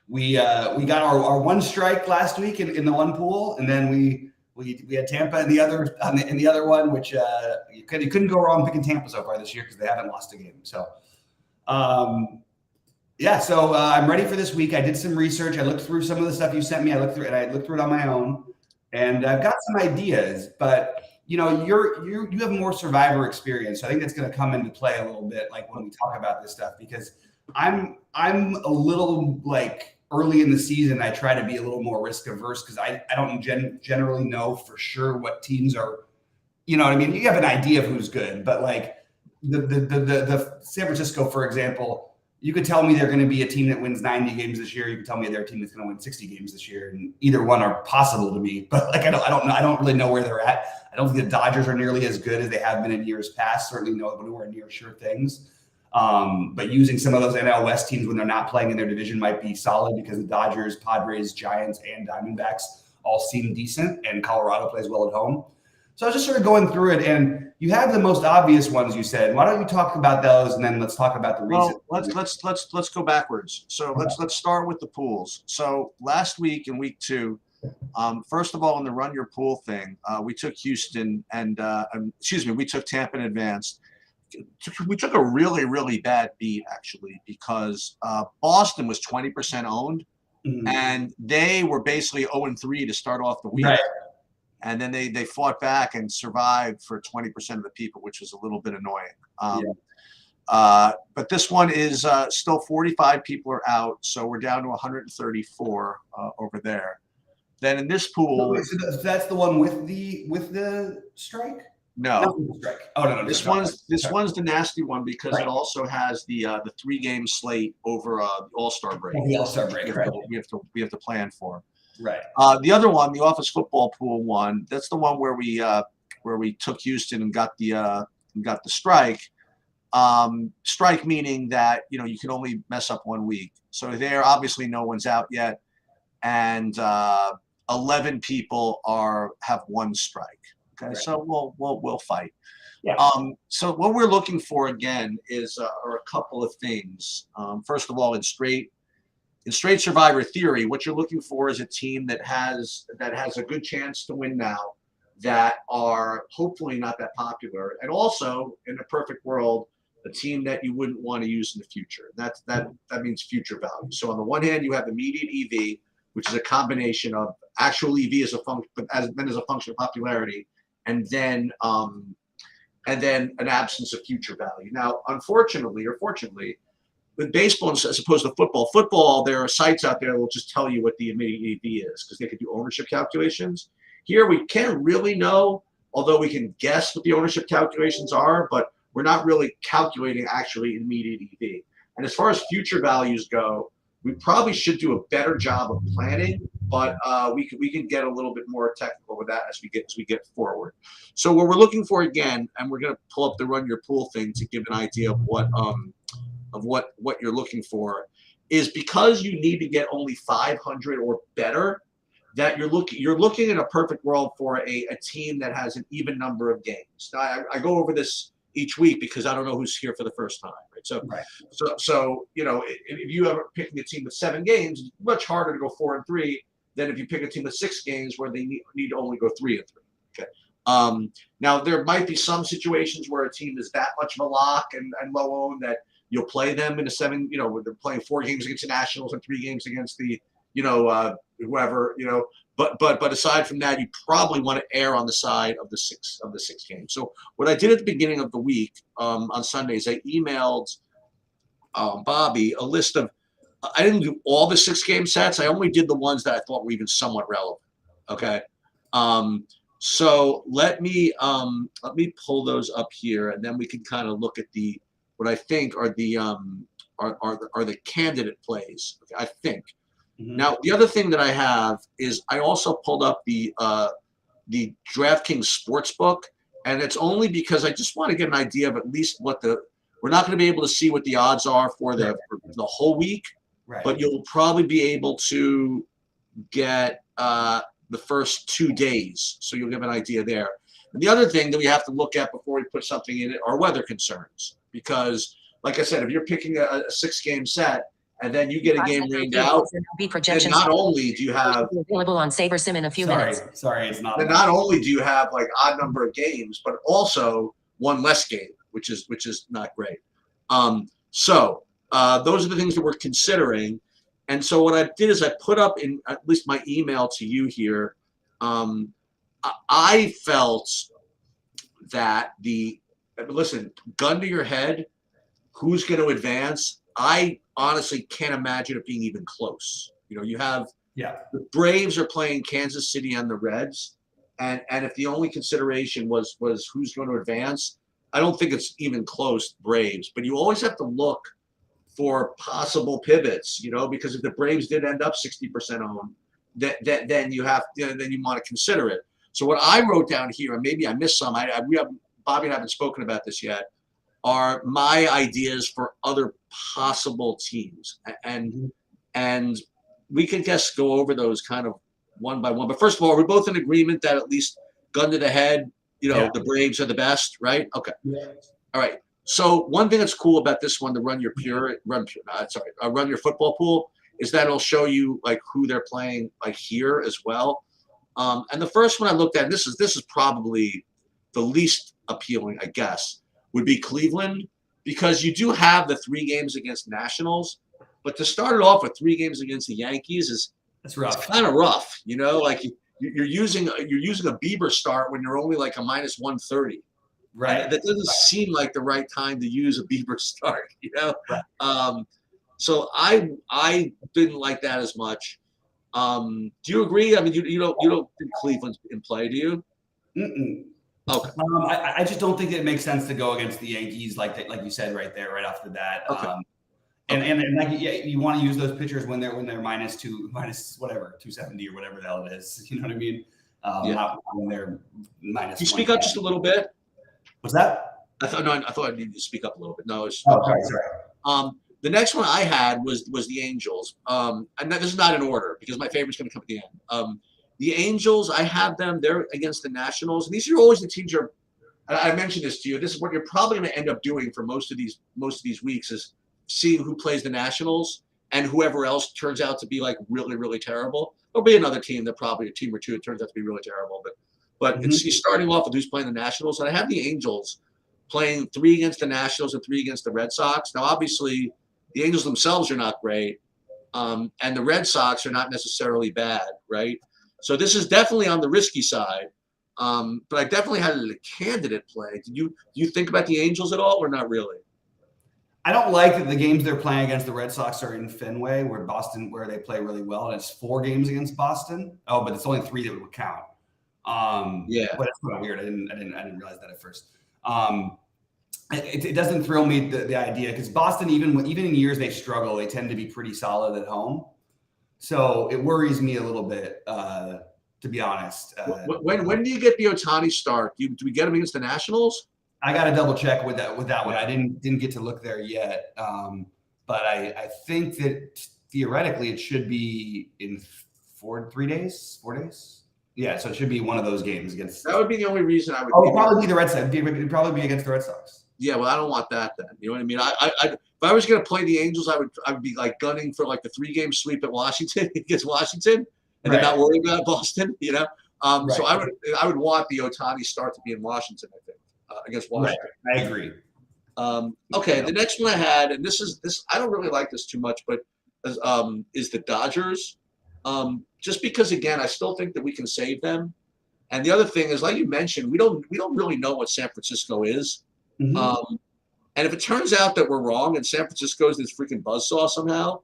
We got our one strike last week in the one pool, and then we had Tampa in the other one, which you couldn't go wrong picking Tampa so far this year because they haven't lost a game. So I'm ready for this week. I did some research. I looked through some of the stuff you sent me. I looked through it on my own, and I've got some ideas. But you have more Survivor experience. So I think that's going to come into play a little bit, like when we talk about this stuff, because I'm a little like early in the season. I try to be a little more risk averse because I don't generally know for sure what teams are. You know what I mean? You have an idea of who's good, but like the San Francisco, for example. You could tell me they're going to be a team that wins 90 games this year. You could tell me they're a team that's going to win 60 games this year, and either one are possible to me. But like I don't know. I don't really know where they're at. I don't think the Dodgers are nearly as good as they have been in years past. Certainly nowhere near sure things. But using some of those NL West teams when they're not playing in their division might be solid because the Dodgers, Padres, Giants, and Diamondbacks all seem decent, and Colorado plays well at home. So I was just sort of going through it, and you have the most obvious ones you said. Why don't you talk about those, and then let's talk about the reason. Well, let's go backwards. So let's start with the pools. So last week in week 2, first of all, in the run your pool thing, we took Houston and we took Tampa in advance. We took a really, really bad beat actually because Boston was 20% owned, and they were basically 0-3 to start off the week. Right. And then they fought back and survived for 20% of the people, which was a little bit annoying. But this one is still 45 people are out, so we're down to 134 over there. Then in this pool, so that's the one with the strike. No. Strike. Oh no. This one's the nasty one because it also has the 3-game slate over the All-Star break. The All-Star break. Right. We have to plan for. Right. The other one, the office football pool one, that's the one where we took Houston and got the strike. Strike meaning that you can only mess up 1 week. So there, obviously, no one's out yet, and 11 people have 1 strike. Okay, right. So we'll fight. Yeah. So what we're looking for again are a couple of things. First of all, in straight Survivor theory, what you're looking for is a team that has a good chance to win now, that are hopefully not that popular, and also in a perfect world, a team that you wouldn't want to use in the future. That means future value. So on the one hand, you have immediate EV, which is a combination of actual EV as a function of popularity, and then an absence of future value. Now, unfortunately or fortunately, with baseball as opposed to football, there are sites out there that will just tell you what the immediate EV is because they can do ownership calculations. Here, we can't really know, although we can guess what the ownership calculations are, but we're not really calculating actually immediate EV. And as far as future values go, we probably should do a better job of planning, but we can get a little bit more technical with that as we get forward. So what we're looking for again, and we're going to pull up the run your pool thing to give an idea of what you're looking for, is because you need to get only 500 or better, that you're looking in a perfect world for a team that has an even number of games. Now, I go over this each week because I don't know who's here for the first time, right? So if you ever picking a team with 7 games, it's much harder to go 4-3 than if you pick a team with 6 games where they need to only go 3-3. Okay. Now there might be some situations where a team is that much of a lock and low owned that you'll play them in a 7, where they're playing 4 games against the Nationals and 3 games against the, whoever, but aside from that, you probably want to err on the side of the 6 games. So what I did at the beginning of the week on Sundays, I emailed Bobby a list of, I didn't do all the 6-game sets. I only did the ones that I thought were even somewhat relevant. Okay. So let me pull those up here, and then we can kind of look at what I think are the candidate plays. Okay, I think. Mm-hmm. Now, the other thing that I have is I also pulled up the DraftKings Sportsbook, and it's only because I just want to get an idea of at least we're not going to be able to see what the odds are for the whole week, right. But you'll probably be able to get the first 2 days, so you'll give an idea there. And the other thing that we have to look at before we put something in it are weather concerns, because, like I said, if you're picking a 6-game set and then you get a game rained out, then not only do you have available on Saber Sim in a few minutes. Sorry, it's not. Then not only do you have like odd number of games, but also one less game, which is not great. So those are the things that we're considering. And so what I did is I put up in at least my email to you here. I felt that listen, gun to your head, who's going to advance? I honestly can't imagine it being even close. You know, you have the Braves are playing Kansas City and the Reds, and if the only consideration was who's going to advance, I don't think it's even close, Braves. But you always have to look for possible pivots, you know, because if the Braves did end up 60% owned, then you have then you want to consider it. So what I wrote down here, and maybe I missed some, Bobby and I haven't spoken about this yet, are my ideas for other possible teams, and we can just go over those kind of one by one. But first of all, we're both in agreement that at least gun to the head, you know, the Braves are the best, right? Okay. Yeah. All right. So one thing that's cool about this one, to run your football pool, is that it'll show you like who they're playing like here as well. And the first one I looked at, and this is probably the least appealing, I guess, would be Cleveland, because you do have the 3 games against Nationals, but to start it off with 3 games against the Yankees it's kind of rough, you know. Like you're using a Bieber start when you're only like a minus 130. Right. And that doesn't seem like the right time to use a Bieber start, you know. Right. So I didn't like that as much. Do you agree? I mean, you don't think Cleveland's in play, do you? Mm-mm. Okay. I just don't think that it makes sense to go against the Yankees like you said right there, right off the bat. Okay. And like you want to use those pitchers when they're minus whatever 270 or whatever the hell it is. You know what I mean? Not when they're minus. Can you speak up just a little bit? What's that? I thought I needed to speak up a little bit. No, sorry. The next one I had was the Angels. And this is not in order because my favorite's going to come at the end. The Angels, I have them. They're against the Nationals. And these are always the teams. I mentioned this to you. This is what you're probably going to end up doing for most of these weeks is seeing who plays the Nationals and whoever else turns out to be like really, really terrible. There'll be another team that probably a team or two that turns out to be really terrible. But it's starting off with who's playing the Nationals. And I have the Angels playing 3 against the Nationals and 3 against the Red Sox. Now, obviously, the Angels themselves are not great, and the Red Sox are not necessarily bad, right? So this is definitely on the risky side, but I definitely had it as a candidate play. Do you think about the Angels at all, or not really? I don't like that the games they're playing against the Red Sox are in Fenway, where they play really well, and it's 4 games against Boston. Oh, but it's only 3 that would count. But it's kind of weird. I didn't realize that at first. It doesn't thrill me the idea because Boston, even in years they struggle, they tend to be pretty solid at home. So it worries me a little bit, to be honest. When do you get the Ohtani start? Do we get him against the Nationals? I got to double check with that one. I didn't get to look there yet, but I think that theoretically it should be in 4 days. Yeah, so it should be one of those games against. That would be the only reason I would. Oh, it'd probably be the Red Sox. It'd probably be against the Red Sox. Yeah, well, I don't want that then. You know what I mean? If I was going to play the Angels, I would be like gunning for like the 3-game sweep at Washington against Washington, and then not worry about Boston. You know, so I would want the Ohtani start to be in Washington. I think against Washington. Right. I agree. Okay, the next one I had, and this I don't really like this too much, but is the Dodgers. Just because again, I still think that we can save them. And the other thing is, like you mentioned, we don't really know what San Francisco is. Mm-hmm. And if it turns out that we're wrong and San Francisco is this freaking buzzsaw somehow,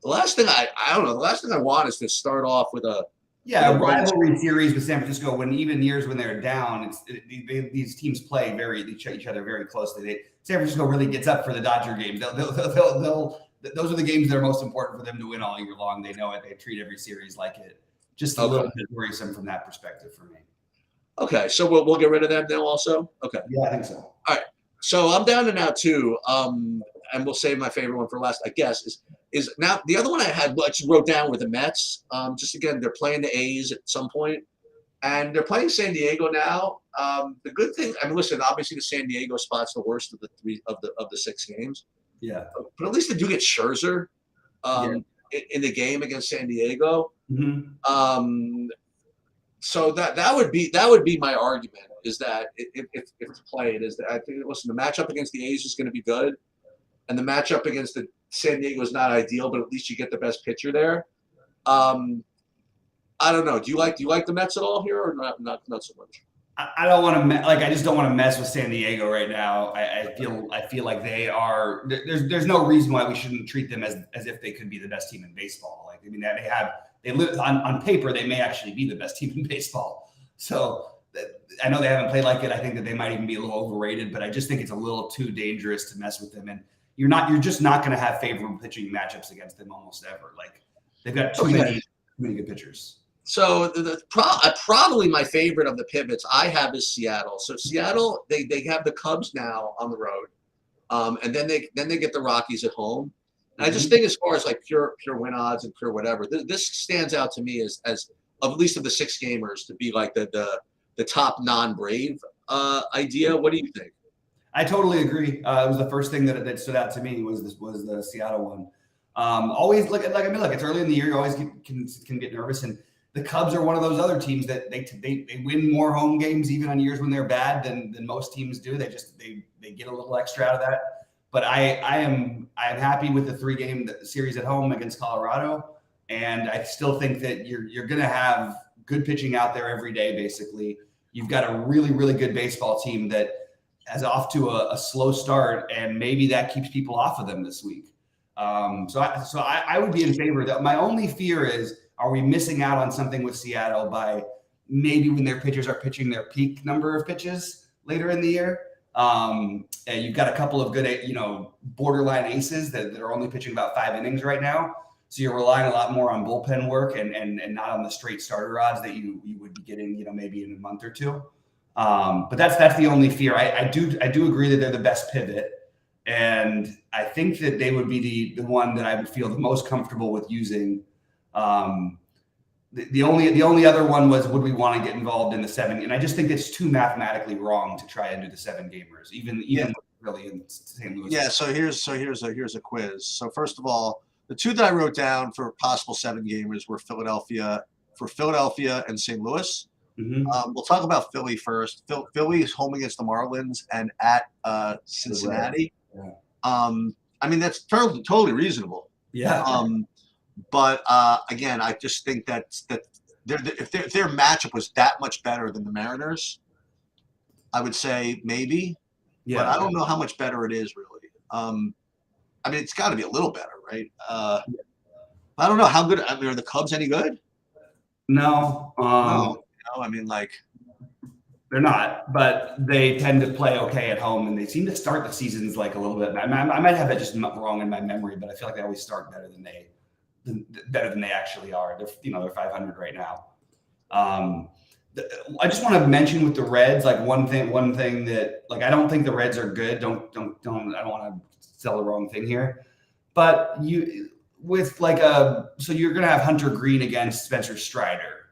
the last thing the last thing I want is to start off with a rivalry series with San Francisco. When even years when they're down, these teams play each other very closely. San Francisco really gets up for the Dodger games. Those are the games that are most important for them to win all year long. They know it. They treat every series like it. Just a little bit worrisome from that perspective for me. Okay, so we'll get rid of them now also? Okay. Yeah, I think so. All right. So I'm down to now 2, and we'll save my favorite one for last, I guess, is now the other one I had, I just wrote down with the Mets. Just again, they're playing the A's at some point, and they're playing San Diego now. The good thing, I mean, listen, obviously the San Diego spot's the worst of the 3 of the 6 games. Yeah. But at least they do get Scherzer. in the game against San Diego. Mm-hmm. So that would be my argument, is that if it's played, is that I think, listen, the matchup against the A's is going to be good, and the matchup against the San Diego is not ideal, but at least you get the best pitcher there. I don't know. Do you like the Mets at all here, or not so much? I don't want to I just don't want to mess with San Diego right now. I feel like they are. There's no reason why we shouldn't treat them as if they could be the best team in baseball. Like, I mean, they live on paper, they may actually be the best team in baseball. So I know they haven't played like it. I think that they might even be a little overrated, but I just think it's a little too dangerous to mess with them. And you're just not going to have favorable pitching matchups against them almost ever. Like, they've got too many good pitchers. So probably my favorite of the pivots I have is Seattle. So Seattle, they have the Cubs now on the road, and then they get the Rockies at home. And I just think, as far as like pure win odds and pure whatever, this stands out to me as at least of the 6 gamers to be like the top non-Brave idea. What do you think? I totally agree. It was the first thing that stood out to me was the Seattle one. Always look, it's early in the year. You always can get nervous, and the Cubs are one of those other teams that they win more home games even on years when they're bad than most teams do. They get a little extra out of that. But I am happy with the 3-game series at home against Colorado, and I still think that you're going to have good pitching out there every day. Basically, you've got a really, really good baseball team that has off to a slow start, and maybe that keeps people off of them this week. So I would be in favor of that. My only fear is, are we missing out on something with Seattle by maybe when their pitchers are pitching their peak number of pitches later in the year? And you've got a couple of good, borderline aces that are only pitching about 5 innings right now. So you're relying a lot more on bullpen work and not on the straight starter odds that you would be getting, maybe in a month or two. But that's the only fear. I do agree that they're the best pivot. And I think that they would be the one that I would feel the most comfortable with using. The only other one was, would we want to get involved in the 7? And I just think it's too mathematically wrong to try and do the 7 gamers, even really in St. Louis. Yeah. So here's a quiz. So first of all, the 2 that I wrote down for possible 7 gamers were Philadelphia and St. Louis. Mm-hmm. We'll talk about Philly first. Philly is home against the Marlins and at Cincinnati. Yeah. I mean, that's totally reasonable. Yeah. But again, I just think that if their matchup was that much better than the Mariners, I would say maybe. Yeah. But I don't know how much better it is really. I mean, it's got to be a little better, right? I don't know how good. I mean, are the Cubs any good? No. No. I mean, like, they're not, but they tend to play okay at home, and they seem to start the seasons like a little bit. I might have that just wrong in my memory, but I feel like they always start better than they actually are. They're 500 right now. I just want to mention with the Reds, like one thing that, like, I don't think the Reds are good. I don't want to sell the wrong thing here, but so you're going to have Hunter Green against Spencer Strider,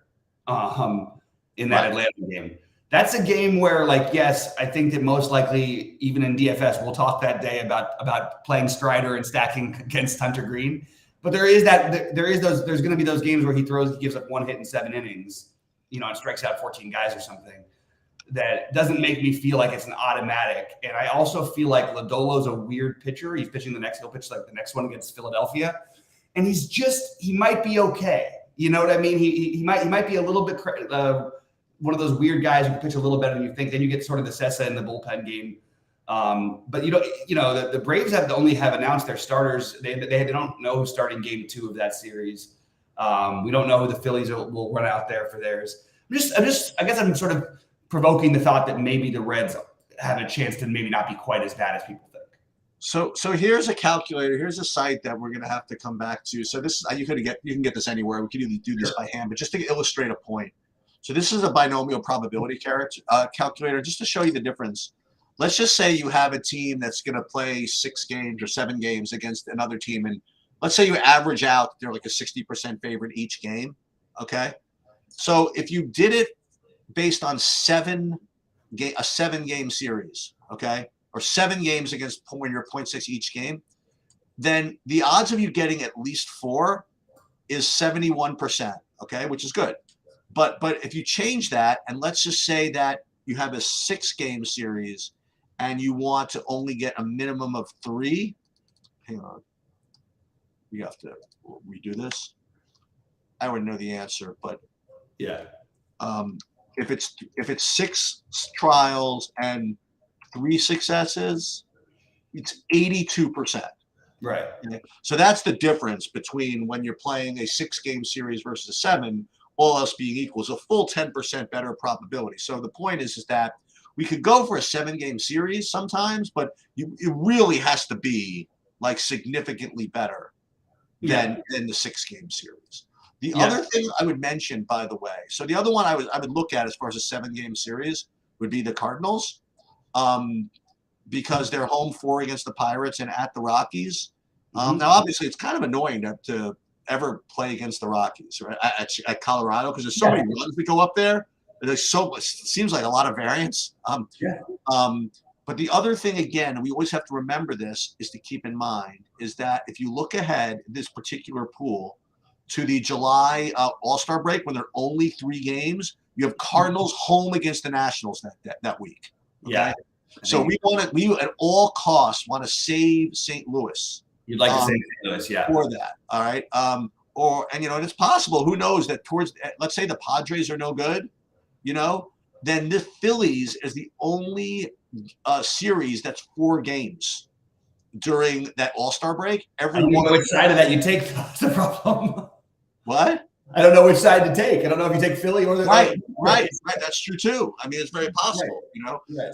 in that Atlanta game. That's a game where, like, yes, I think that most likely, even in DFS, we'll talk that day about playing Strider and stacking against Hunter Green. But there's going to be those games where he gives up 1 hit in 7 innings, and strikes out 14 guys or something. That doesn't make me feel like it's an automatic. And I also feel like Lodolo's a weird pitcher. He's pitching he'll pitch like the next one against Philadelphia, and he might be okay. You know what I mean? He might be a little bit one of those weird guys who can pitch a little better than you think. Then you get sort of the Sessa in the bullpen game. But the Braves only have announced their starters. They don't know who's starting game 2 of that series. We don't know who the Phillies will run out there for theirs. I guess I'm sort of provoking the thought that maybe the Reds have a chance to maybe not be quite as bad as people think. So here's a calculator. Here's a site that we're going to have to come back to. So this you can get this anywhere. We could either do this by hand, but just to illustrate a point. So this is a binomial probability calculator, just to show you the difference. Let's just say you have a team that's going to play 6 games or 7 games against another team, and let's say you average out, they're like a 60% favorite each game. Okay, so if you did it based on a 7-game series, okay, or 7 games against where you're 0.6 each game, then the odds of you getting at least 4 is 71%, okay, which is good. But if you change that, and let's just say that you have a 6-game series and you want to only get a minimum of 3, hang on, we have to redo this. I already know the answer, but yeah. If it's 6 trials and 3 successes, it's 82%. Right. Okay? So that's the difference between when you're playing a 6-game series versus a 7, all else being equal, is a full 10% better probability. So the point is that we could go for a 7-game series sometimes, but it really has to be like significantly better than the 6-game series. The other thing I would mention, by the way, so the other one I would look at as far as a 7-game series would be the Cardinals, because they're home 4 against the Pirates and at the Rockies. Now, obviously, it's kind of annoying to ever play against the Rockies, right, at Colorado, because there's so many runs that go up there. There's so it seems like a lot of variance. But the other thing, again, and we always have to remember this, is to keep in mind is that if you look ahead this particular pool to the July All-Star break, when there are only 3 games, you have Cardinals home against the Nationals that week. Okay? Yeah. So we at all costs want to save St. Louis. You'd like to say St. Louis, yeah. For that, all right. And it's possible. Who knows that towards, let's say the Padres are no good, then the Phillies is the only series that's 4 games during that All-Star break. I don't know which side of that you take. That's the problem. What? I don't know which side to take. I don't know if you take Philly or the right. That's true too. I mean, it's very possible. Right.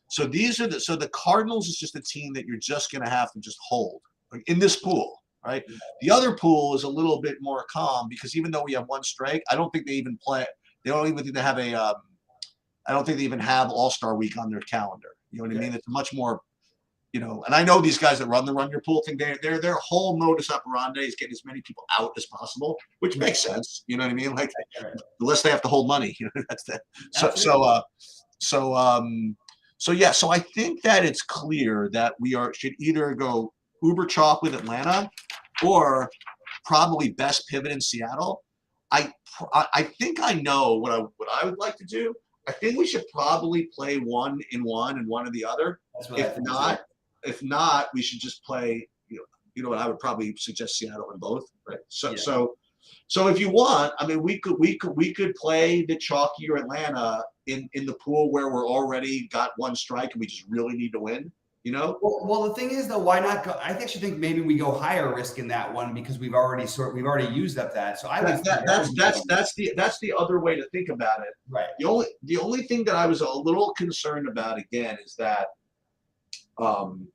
So these are the Cardinals is just a team that you're just going to have to just hold in this pool, right? The other pool is a little bit more calm because even though we have 1 strike, I don't think they even play. They don't even have I don't think they even have All-Star Week on their calendar. You know what I mean? It's much more. And I know these guys that run your pool thing, their whole modus operandi is getting as many people out as possible, which makes sense. You know what I mean? Like, the less they have to hold money, that's that. So I think that it's clear that we should either go uber chalk with Atlanta or probably best pivot in Seattle. I think I know what I would like to do. I think we should probably play 1 in 1 and 1 in the other. If not, we should just play. What I would probably suggest Seattle in both, right? So if you want, I mean, we could play the chalkier Atlanta in the pool where we're already got 1 strike and we just really need to win. Well, the thing is though, why not go? I actually think maybe we go higher risk in that one because we've already used up that. So that's the other way to think about it. Right. The only thing that I was a little concerned about again is that. And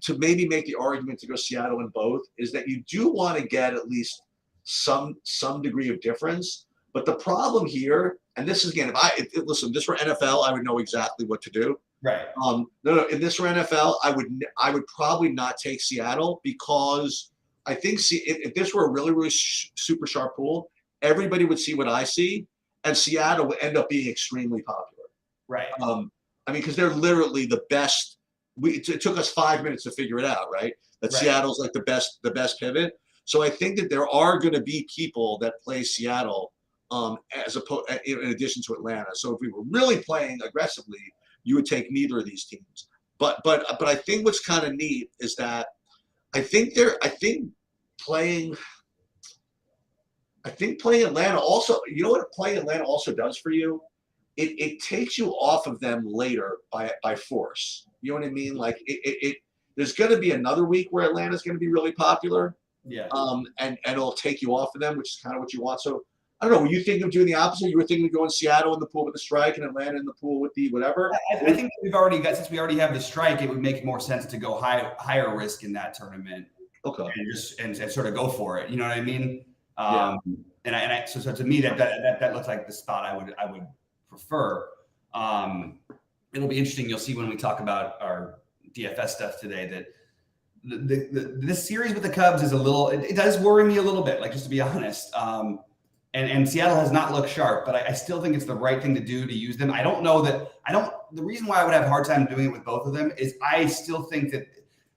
to maybe make the argument to go Seattle in both is that you do want to get at least some degree of difference. But the problem here, and this is again, if this were NFL, I would know exactly what to do. Right. No. If this were NFL, I would probably not take Seattle because I think if this were a really, really super sharp pool, everybody would see what I see, and Seattle would end up being extremely popular. Right. Because they're literally the best. It took us 5 minutes to figure it out, right? That Seattle's like the best pivot. So I think that there are going to be people that play Seattle as opposed in addition to Atlanta. So if we were really playing aggressively, you would take neither of these teams. But I think what's kind of neat is that I think playing Atlanta also. You know what playing Atlanta also does for you? It takes you off of them later by force. You know what I mean? Like there's going to be another week where Atlanta's going to be really popular. Yeah. And it'll take you off of them, which is kind of what you want. So I don't know. Were you thinking of doing the opposite? You were thinking of going Seattle in the pool with the strike and Atlanta in the pool with the whatever? I think since we already have the strike, it would make more sense to go higher risk in that tournament. Okay. And sort of go for it. You know what I mean? So to me that looks like the spot I would prefer. It'll be interesting. You'll see when we talk about our DFS stuff today that this series with the Cubs is it does worry me a little bit, like just to be honest. And Seattle has not looked sharp, but I still think it's the right thing to do to use them. The reason why I would have a hard time doing it with both of them is I still think that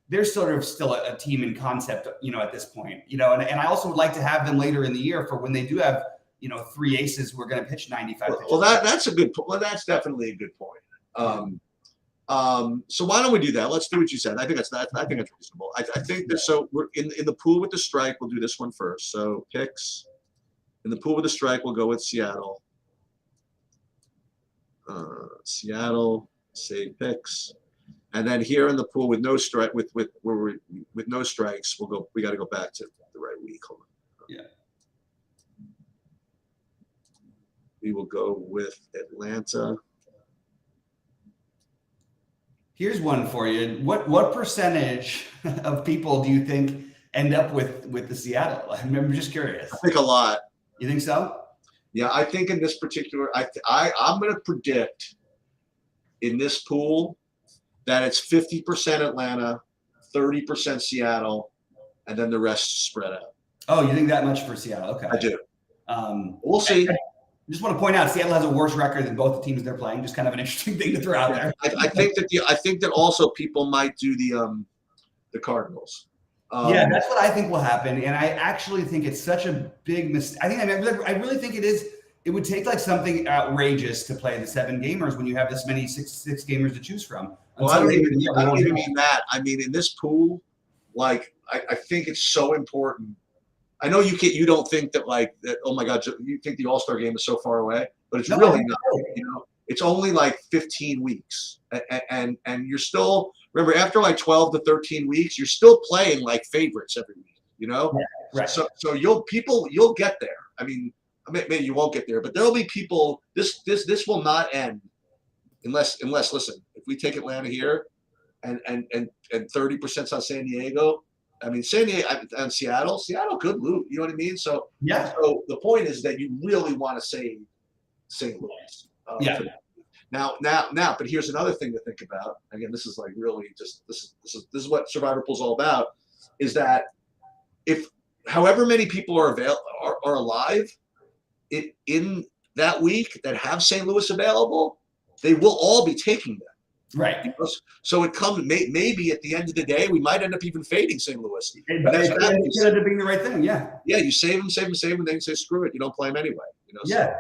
they're sort of still a team in concept, at this point, and I also would like to have them later in the year for when they do have, 3 aces who are going to pitch 95 pitches. Well, that's a good point. Well, that's definitely a good point. So why don't we do that? Let's do what you said. I think that's reasonable. I think that, so we're in the pool with the strike. We'll do this one first. So picks in the pool with the strike. We'll go with Seattle. Seattle, say picks. And then here in the pool with no strike, with no strikes, we got to go back to the right week. Hold on. Yeah. We will go with Atlanta. Here's one for you. What percentage of people do you think end up with the Seattle? I'm just curious. I think a lot. You think so? Yeah, I think in this particular, I'm going to predict in this pool that it's 50% Atlanta, 30% Seattle, and then the rest spread out. Oh, you think that much for Seattle? Okay. I do. We'll see. I just want to point out Seattle has a worse record than both the teams they're playing. Just kind of an interesting thing to throw out there. I think that also people might do the Cardinals. Yeah, that's what I think will happen, and I actually think it's such a big mistake. I really think it is. It would take like something outrageous to play the 7 gamers when you have this many six gamers to choose from. Well, I don't even mean that. I mean, in this pool, like I think it's so important. I know you don't think that like that. Oh my God, you think the All-Star game is so far away, but it's really not. It's only like 15 weeks, and you're still, remember, after like 12 to 13 weeks, you're still playing like favorites every week. Yeah, right. So you'll get there. I mean, maybe you won't get there, but there'll be people. This will not end unless listen, if we take Atlanta here, and 30% on San Diego. I mean, San Diego and Seattle could lose. You know what I mean? So yeah. So the point is that you really want to save St. Louis. Now, but here's another thing to think about. Again, this is like really just this is what Survivor Pool is all about. Is that if however many people are alive in that week that have St. Louis available, they will all be taking them. Right. So it comes maybe at the end of the day, we might end up even fading St. Louis. But that's end up being the right thing. Yeah. Yeah, you save them, and then you say screw it. You don't play them anyway. Yeah.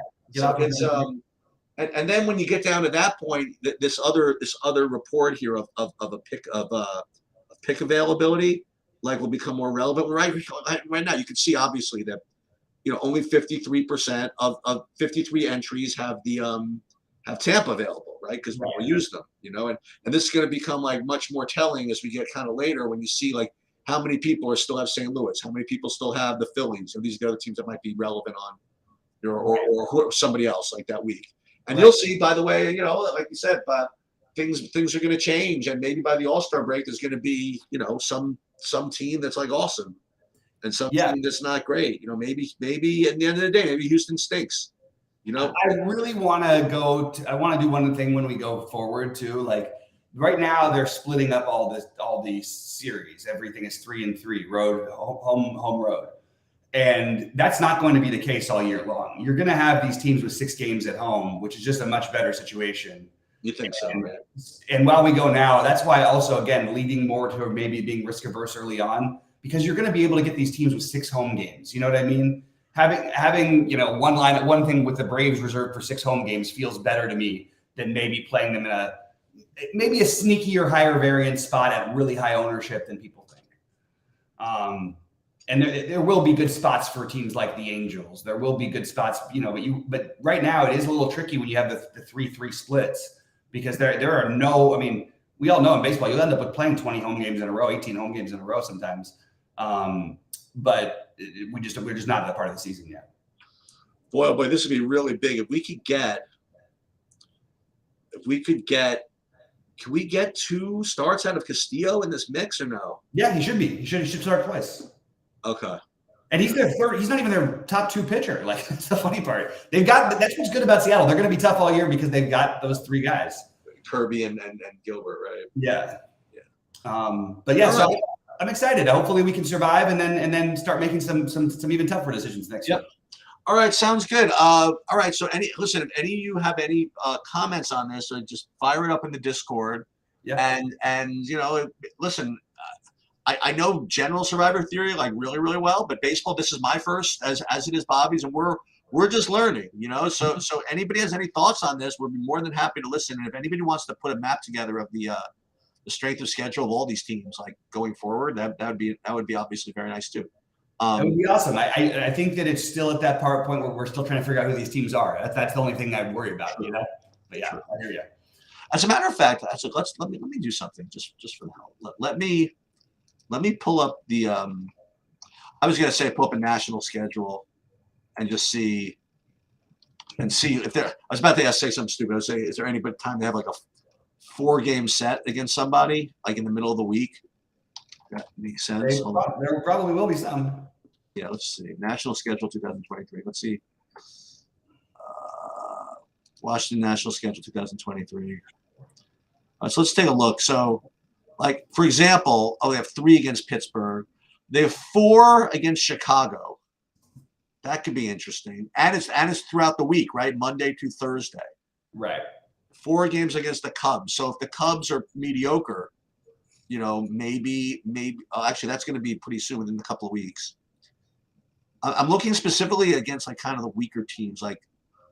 And then when you get down to that point, this other report here of a pick availability will become more relevant. Right now, you can see obviously that only 53% of 53 entries have Tampa available, right? Because we will use them, and this is going to become like much more telling as we get kind of later when you see like how many people still have St. Louis, how many people still have the Phillies, these are the other teams that might be relevant on, or somebody else like that week. And you'll see, by the way, like you said, things are going to change, and maybe by the All-Star break, there's going to be, some team that's like awesome, and some team that's not great. Maybe at the end of the day, maybe Houston stinks. I really want to I want to do one thing when we go forward too. Like right now, they're splitting up all these series. Everything is 3-3, road, home, road. And that's not going to be the case all year long. You're going to have these teams with 6 games at home, which is just a much better situation. You think so, right? And while we go now, that's why also, again, leading more to maybe being risk averse early on, because you're going to be able to get these teams with 6 home games. You know what I mean? Having one thing with the Braves reserved for 6 home games feels better to me than maybe playing them in a sneakier, higher variance spot at really high ownership than people think. And there will be good spots for teams like the Angels. There will be good spots, but right now it is a little tricky when you have the 3-3 splits, because there are no, we all know in baseball, you'll end up with playing 20 home games in a row, 18 home games in a row sometimes. But we're just not that part of the season yet. Boy, this would be really big. If we could get, can we get 2 starts out of Castillo in this mix or no? Yeah, he should be. He should start twice. Okay. And he's their third. He's not even their top 2 pitcher. Like, that's the funny part. That's what's good about Seattle. They're going to be tough all year because they've got those 3 guys. Kirby and Gilbert, right? Yeah. But yeah, so I'm excited. Hopefully we can survive and then start making some even tougher decisions next year. All right, sounds good. All right, so listen, if any of you have any comments on this, just fire it up in the Discord. Yeah. And listen, I know general Survivor theory like really, really well, but baseball, this is my first, as it is Bobby's, and we're just learning, So anybody has any thoughts on this, we'd be more than happy to listen. And if anybody wants to put a map together of the strength of schedule of all these teams, like going forward, that would be obviously very nice too. That would be awesome. I think that it's still at that point where we're still trying to figure out who these teams are. That's the only thing I worry about, But yeah, sure. I hear you. As a matter of fact, let me do something just for the hell. Let me pull up the. I was gonna say pull up a national schedule, and just see if there. I was about to say something stupid. I was saying, is there any time they have like a 4-game set against somebody like in the middle of the week? That makes sense. There probably will be some. Yeah, let's see. National schedule 2023. Let's see. Washington National schedule 2023. So let's take a look. So, like, for example, they have 3 against Pittsburgh. They have 4 against Chicago. That could be interesting. And it's throughout the week, right? Monday to Thursday. Right. 4 games against the Cubs. So if the Cubs are mediocre, maybe actually that's going to be pretty soon, within a couple of weeks. I'm looking specifically against like kind of the weaker teams. Like,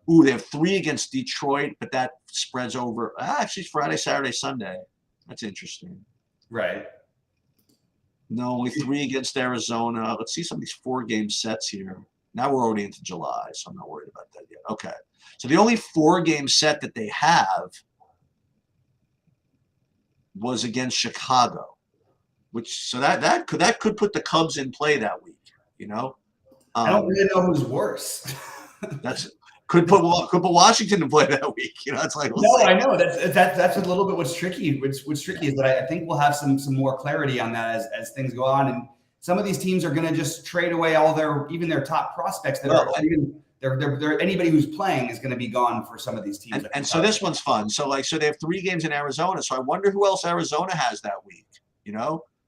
they have 3 against Detroit, but that spreads over actually Friday, Saturday, Sunday. That's interesting. Right. No, only 3 against Arizona. Let's see some of these 4-game sets here. Now we're already into July, so I'm not worried about that yet. Okay. So the only 4-game set that they have was against Chicago, so that could put the Cubs in play that week. I don't really know who's worse. Could put Washington in play that week. It's like I know that's a little bit what's tricky. What's tricky is that I think we'll have some more clarity on that as things go on, and some of these teams are going to just trade away all their top prospects that are even. Anybody who's playing is going to be gone for some of these teams. And so this one's fun. So they have 3 games in Arizona. So I wonder who else Arizona has that week.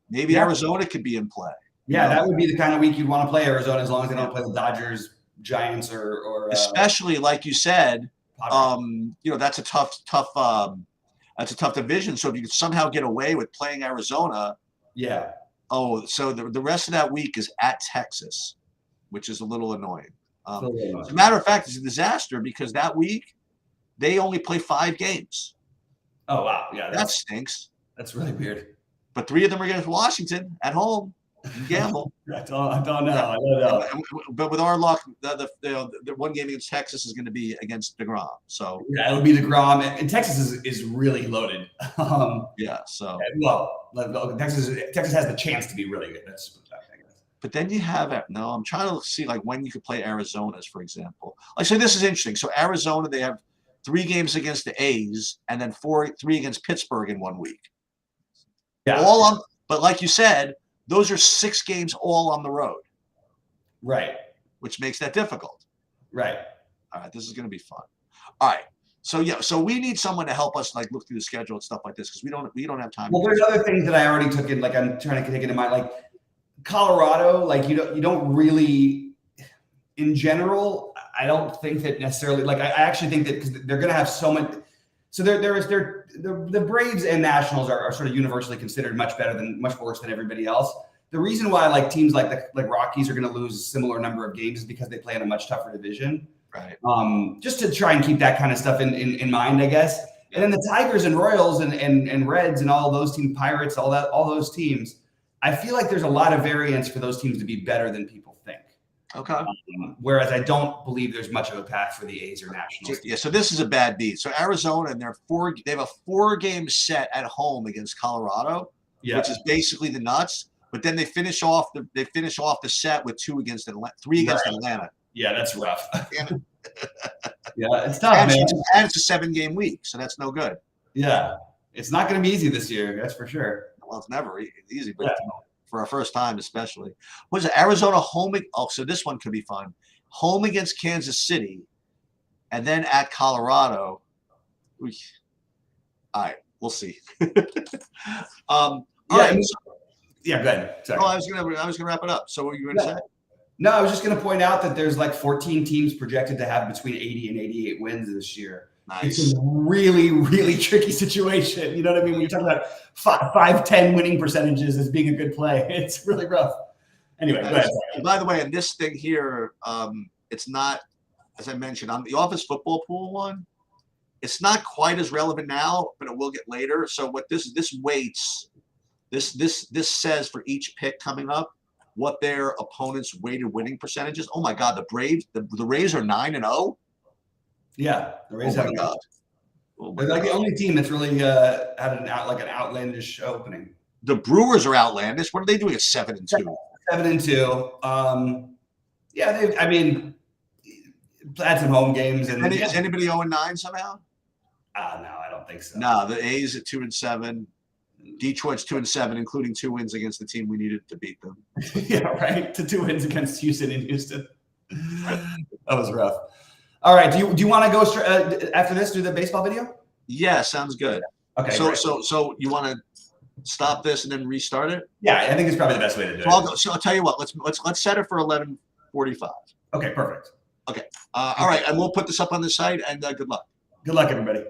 Maybe Arizona could be in play. Yeah, that would be the kind of week you'd want to play Arizona, as long as they don't play the Dodgers, Giants, or especially like you said, that's a tough division. So if you could somehow get away with playing Arizona, yeah. Oh, so the rest of that week is at Texas, which is a little annoying. As a matter of fact, it's a disaster because that week they only play 5 games. Oh wow, yeah, that stinks. That's really weird. But 3 of them are against Washington at home. You gamble. I don't know. But with our luck, the 1 game against Texas is going to be against DeGrom. So yeah, it would be DeGrom, and Texas is really loaded. Yeah. So Texas has the chance to be really good. That's. But then you have I'm trying to see like when you could play Arizona's, for example. Like, so this is interesting. So Arizona, they have 3 games against the A's and then 3 against Pittsburgh in 1 week. Yeah. But like you said, those are 6 games all on the road. Right. Which makes that difficult. Right. All right. This is going to be fun. All right. So we need someone to help us like look through the schedule and stuff like this because we don't have time. Well, there's other things that I already took in. Like I'm trying to take into mind, like Colorado. Like you don't really, in general, I don't think that necessarily. Like I actually think that because they're going to have so much. So the Braves and Nationals are sort of universally considered much worse than everybody else. The reason why like teams like Rockies are going to lose a similar number of games is because they play in a much tougher division. Right. Just to try and keep that kind of stuff in mind, I guess. And then the Tigers and Royals and Reds and all those teams, Pirates, all those teams, I feel like there's a lot of variance for those teams to be better than people think. Okay. Whereas I don't believe there's much of a path for the A's or Nationals. Yeah, so this is a bad beat. So Arizona and they have a 4-game set at home against Colorado, which is basically the nuts. But then they finish off the set with 3 against Atlanta. Yeah, that's rough. Yeah, it's tough, man. And it's a 7-game week, so that's no good. Yeah, it's not going to be easy this year, that's for sure. Well, it's never easy, but for our first time especially. Was it Arizona home? Oh, so this one could be fun. Home against Kansas City, and then at Colorado. All right, we'll see. All right. Yeah, go ahead. Sorry. Oh, I was gonna wrap it up. So what were you going to say? No, I was just going to point out that there's like 14 teams projected to have between 80 and 88 wins this year. Nice. It's a really, really tricky situation. You know what I mean? When you're talking about 5-10 winning percentages as being a good play, it's really rough. Anyway, go ahead. And by the way, in this thing here, it's not, as I mentioned, on the office football pool one, it's not quite as relevant now, but it will get later. So what this weights, this says for each pick coming up, what their opponent's weighted winning percentage is. Oh my God, the Braves, the Rays are 9-0. Yeah, the Rays Oh have. my God. They're like the only team that's really had an outlandish opening. The Brewers are outlandish. What are they doing at 7-2? 7-2. Yeah, I mean, had some home games. And Is anybody 0-9 somehow? No, I don't think so. No, the A's at 2-7. Detroit's 2-7, including 2 wins against the team we needed to beat them. Yeah, right. To 2 wins against Houston in Houston. That was rough. All right. Do you want to go straight after this? Do the baseball video? Yeah, sounds good. Okay. So you want to stop this and then restart it? Yeah, I think it's probably the best way to do it. So I'll tell you what. Let's set it for 11:45. Okay, perfect. Okay. All right, and we'll put this up on the site. And good luck. Good luck, everybody.